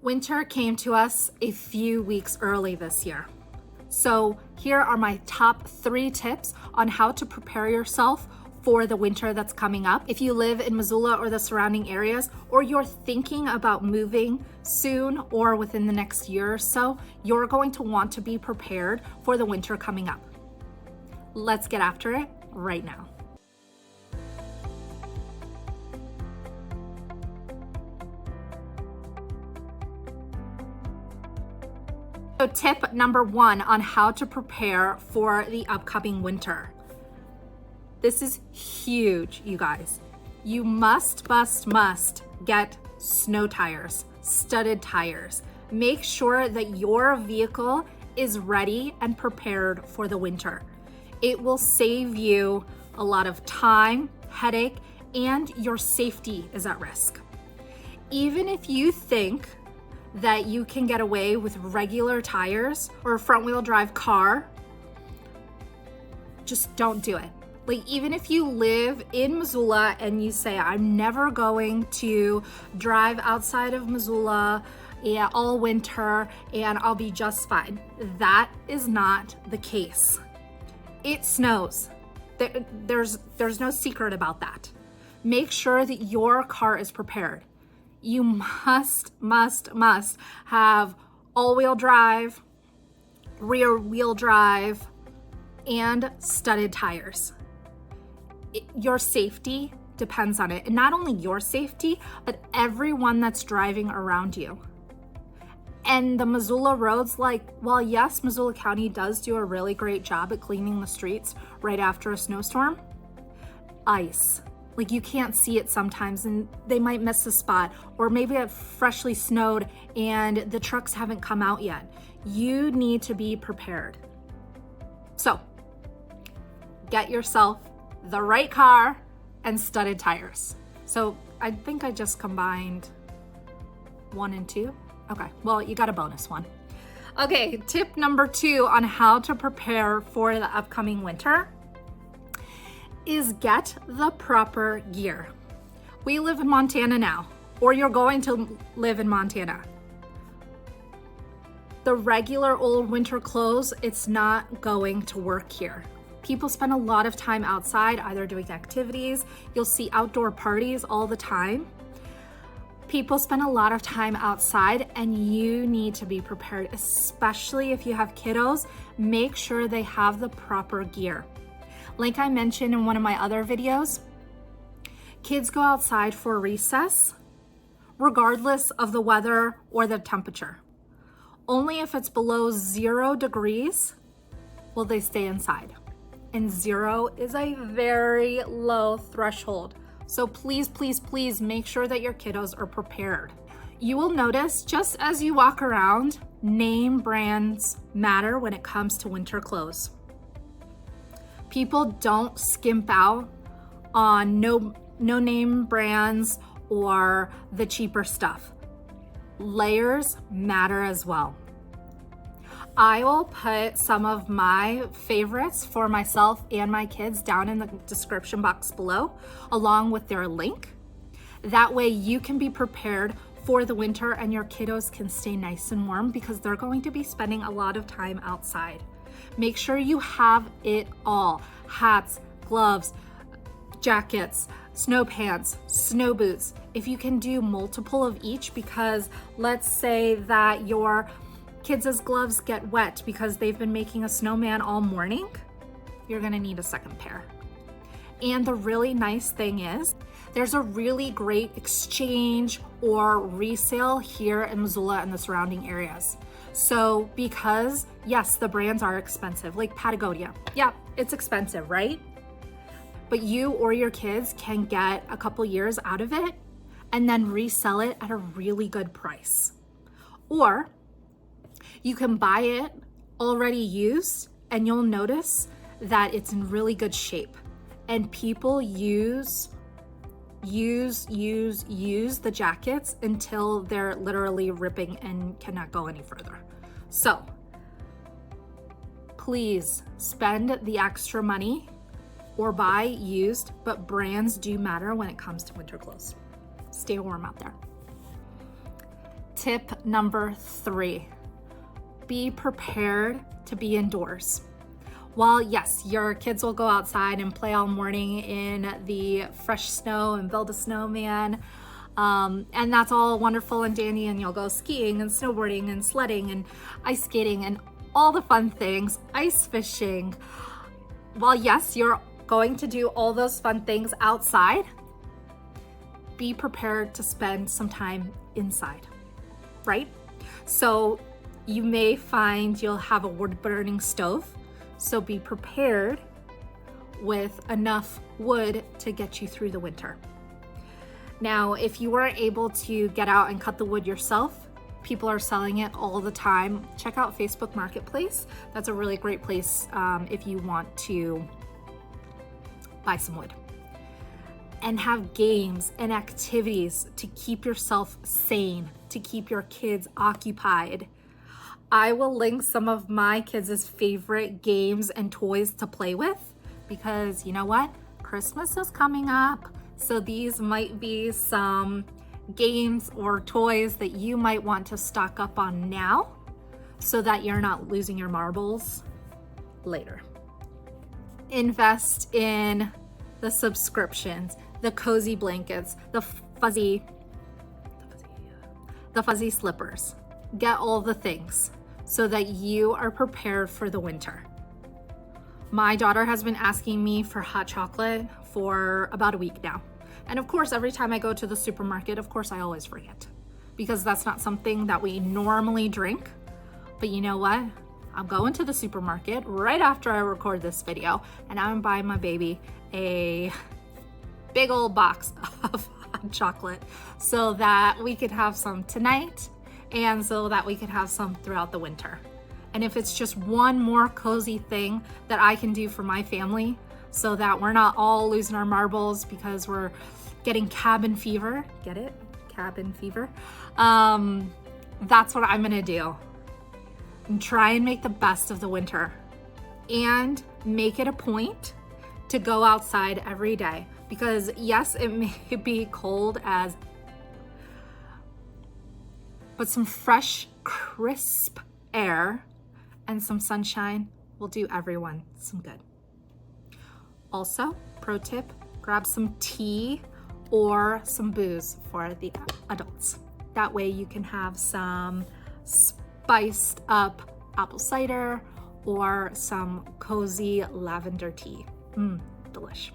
Winter came to us a few weeks early this year. So here are my top 3 tips on how to prepare yourself for the winter that's coming up. If you live in Missoula or the surrounding areas, or you're thinking about moving soon or within the next year or so, you're going to want to be prepared for the winter coming up. Let's get after it right now. So tip number 1 on how to prepare for the upcoming winter. This is huge, you guys. You must get snow tires, studded tires. Make sure that your vehicle is ready and prepared for the winter. It will save you a lot of time, headache, and your safety is at risk. Even if you think that you can get away with regular tires or a front-wheel drive car, just don't do it. Like, even if you live in Missoula and you say, I'm never going to drive outside of Missoula all winter and I'll be just fine. That is not the case. It snows. There's no secret about that. Make sure that your car is prepared. You must have all-wheel drive, rear-wheel drive, and studded tires. Your safety depends on it. And not only your safety, but everyone that's driving around you. And the Missoula roads, while yes, Missoula County does do a really great job at cleaning the streets right after a snowstorm, ice. You can't see it sometimes and they might miss a spot, or maybe it freshly snowed and the trucks haven't come out yet. You need to be prepared. So get yourself the right car and studded tires. So I think I just combined 1 and 2. Okay, well, you got a bonus one. Okay, tip number 2 on how to prepare for the upcoming winter is get the proper gear. We live in Montana now, or you're going to live in Montana. The regular old winter clothes, it's not going to work here. People spend a lot of time outside, either doing activities. You'll see outdoor parties all the time. People spend a lot of time outside and you need to be prepared, especially if you have kiddos. Make sure they have the proper gear. Like I mentioned in one of my other videos, kids go outside for recess regardless of the weather or the temperature. Only if it's below 0 degrees will they stay inside. And 0 is a very low threshold. So please make sure that your kiddos are prepared. You will notice, just as you walk around, name brands matter when it comes to winter clothes. People don't skimp out on no name brands or the cheaper stuff. Layers matter as well. I will put some of my favorites for myself and my kids down in the description box below, along with their link. That way you can be prepared for the winter and your kiddos can stay nice and warm because they're going to be spending a lot of time outside. Make sure you have it all. Hats, gloves, jackets, snow pants, snow boots. If you can do multiple of each, because let's say that your kids' gloves get wet because they've been making a snowman all morning, you're gonna need a second pair. And the really nice thing is, there's a really great exchange or resale here in Missoula and the surrounding areas. So because, yes, the brands are expensive, like Patagonia. Yeah, it's expensive, right? But you or your kids can get a couple years out of it and then resell it at a really good price. Or you can buy it already used and you'll notice that it's in really good shape. And people use the jackets until they're literally ripping and cannot go any further. So please spend the extra money or buy used, but brands do matter when it comes to winter clothes. Stay warm out there. tip number 3, be prepared to be indoors. While yes, your kids will go outside and play all morning in the fresh snow and build a snowman, and that's all wonderful and dandy, and you'll go skiing and snowboarding and sledding and ice skating and all the fun things, ice fishing. While yes, you're going to do all those fun things outside, be prepared to spend some time inside, right? So you may find you'll have a wood burning stove, so be prepared with enough wood to get you through the winter. Now, if you weren't able to get out and cut the wood yourself, people are selling it all the time. Check out Facebook Marketplace. That's a really great place if you want to buy some wood. And have games and activities to keep yourself sane, to keep your kids occupied. I will link some of my kids' favorite games and toys to play with, because you know what? Christmas is coming up. So these might be some games or toys that you might want to stock up on now so that you're not losing your marbles later. Invest in the subscriptions, the cozy blankets, the fuzzy slippers. Get all the things so that you are prepared for the winter. My daughter has been asking me for hot chocolate for about a week now. And of course, every time I go to the supermarket, of course, I always forget, because that's not something that we normally drink. But you know what? I'm going to the supermarket right after I record this video, and I'm buying my baby a big old box of hot chocolate so that we could have some tonight and so that we could have some throughout the winter. And if it's just one more cozy thing that I can do for my family so that we're not all losing our marbles because we're getting cabin fever, get it? Cabin fever. That's what I'm gonna do. And try and make the best of the winter and make it a point to go outside every day, because yes, it may be cold as, but some fresh, crisp air and some sunshine will do everyone some good. Also, pro tip, grab some tea or some booze for the adults. That way you can have some spiced up apple cider or some cozy lavender tea. Delish.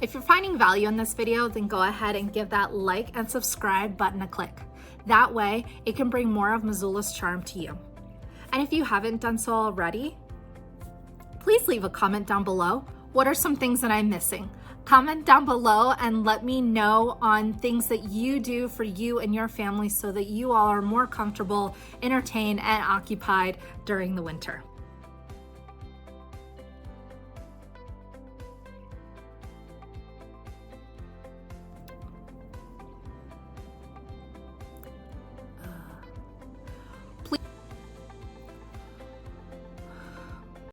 If you're finding value in this video, then go ahead and give that like and subscribe button a click. That way it can bring more of Missoula's charm to you. And if you haven't done so already, please leave a comment down below. What are some things that I'm missing? Comment down below and let me know on things that you do for you and your family so that you all are more comfortable, entertained, and occupied during the winter.